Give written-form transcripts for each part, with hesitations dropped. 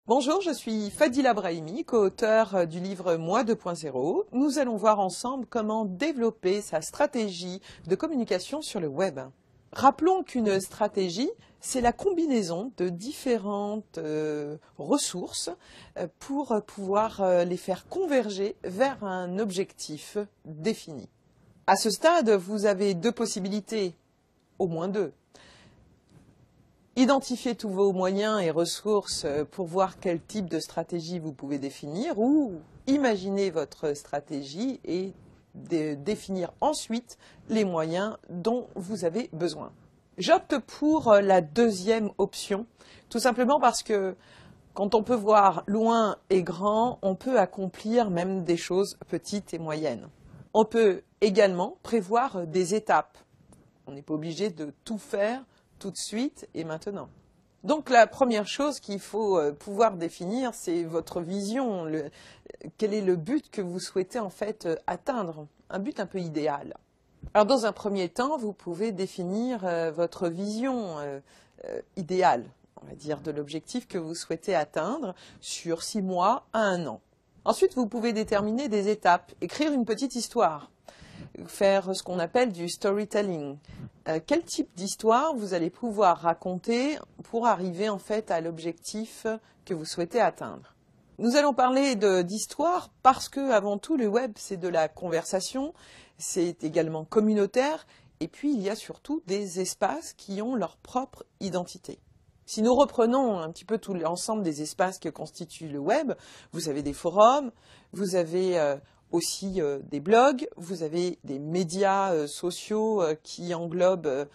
Bonjour, je suis Fadila Brahimi, co-auteur du livre Moi 2.0. Nous allons voir ensemble comment développer sa stratégie de communication sur le web. Rappelons qu'une stratégie, c'est la combinaison de différentes ressources pour pouvoir les faire converger vers un objectif défini. À ce stade, vous avez deux possibilités, au moins deux. Identifiez tous vos moyens et ressources pour voir quel type de stratégie vous pouvez définir ou imaginez votre stratégie et définir ensuite les moyens dont vous avez besoin. J'opte pour la deuxième option, tout simplement parce que quand on peut voir loin et grand, on peut accomplir même des choses petites et moyennes. On peut également prévoir des étapes. On n'est pas obligé de tout faire tout de suite et maintenant. Donc la première chose qu'il faut pouvoir définir, c'est votre vision. Quel est le but que vous souhaitez en fait atteindre? Un but un peu idéal. Alors dans un premier temps, vous pouvez définir votre vision idéale, on va dire, de l'objectif que vous souhaitez atteindre sur 6 mois à 1 an. Ensuite, vous pouvez déterminer des étapes, écrire une petite histoire, faire ce qu'on appelle du storytelling. Quel type d'histoire vous allez pouvoir raconter pour arriver en fait à l'objectif que vous souhaitez atteindre. Nous allons parler d'histoire parce que avant tout le web c'est de la conversation, c'est également communautaire et puis il y a surtout des espaces qui ont leur propre identité. Si nous reprenons un petit peu tout l'ensemble des espaces que constitue le web, vous avez des forums, vous avez aussi des blogs, vous avez des médias sociaux qui englobent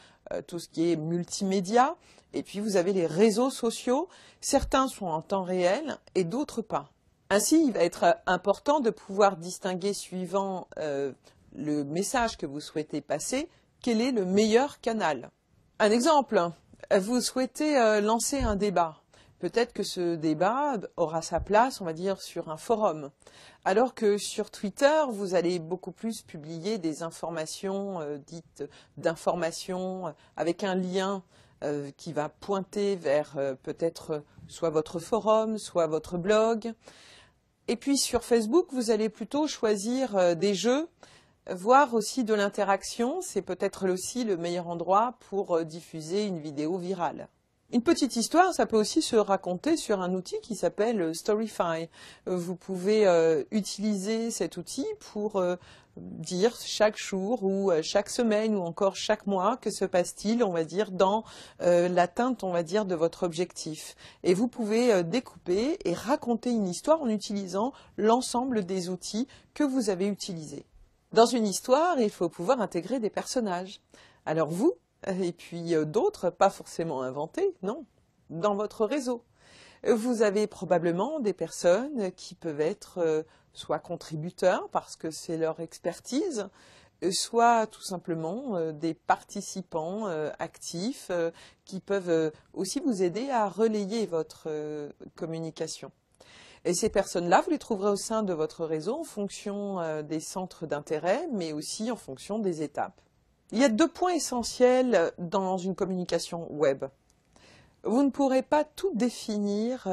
tout ce qui est multimédia, et puis vous avez les réseaux sociaux, certains sont en temps réel et d'autres pas. Ainsi, il va être important de pouvoir distinguer suivant le message que vous souhaitez passer, quel est le meilleur canal. Un exemple, vous souhaitez lancer un débat. Peut-être que ce débat aura sa place, on va dire, sur un forum. Alors que sur Twitter, vous allez beaucoup plus publier des informations dites d'informations avec un lien qui va pointer vers peut-être soit votre forum, soit votre blog. Et puis sur Facebook, vous allez plutôt choisir des jeux, voire aussi de l'interaction. C'est peut-être aussi le meilleur endroit pour diffuser une vidéo virale. Une petite histoire, ça peut aussi se raconter sur un outil qui s'appelle Storyfy. Vous pouvez utiliser cet outil pour dire chaque jour ou chaque semaine ou encore chaque mois que se passe-t-il, on va dire, dans l'atteinte, on va dire, de votre objectif. Et vous pouvez découper et raconter une histoire en utilisant l'ensemble des outils que vous avez utilisés. Dans une histoire, il faut pouvoir intégrer des personnages. Alors vous, et puis d'autres, pas forcément inventés, non, dans votre réseau. Vous avez probablement des personnes qui peuvent être soit contributeurs parce que c'est leur expertise, soit tout simplement des participants actifs qui peuvent aussi vous aider à relayer votre communication. Et ces personnes-là, vous les trouverez au sein de votre réseau en fonction des centres d'intérêt, mais aussi en fonction des étapes. Il y a 2 points essentiels dans une communication web. Vous ne pourrez pas tout définir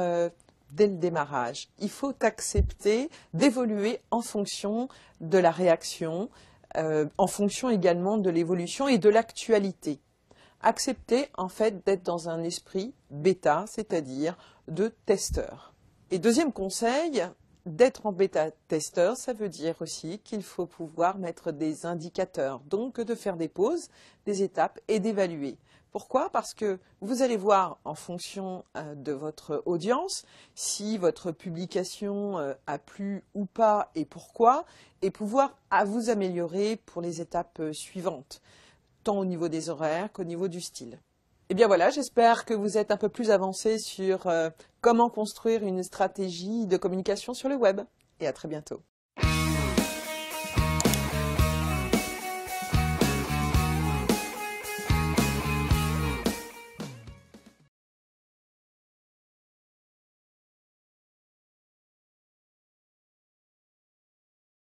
dès le démarrage. Il faut accepter d'évoluer en fonction de la réaction, en fonction également de l'évolution et de l'actualité. Accepter en fait d'être dans un esprit bêta, c'est-à-dire de testeur. Et deuxième conseil, d'être en bêta-testeur, ça veut dire aussi qu'il faut pouvoir mettre des indicateurs, donc de faire des pauses, des étapes et d'évaluer. Pourquoi? Parce que vous allez voir en fonction de votre audience si votre publication a plu ou pas et pourquoi, et pouvoir vous améliorer pour les étapes suivantes, tant au niveau des horaires qu'au niveau du style. Eh bien voilà, j'espère que vous êtes un peu plus avancé sur comment construire une stratégie de communication sur le web. Et à très bientôt.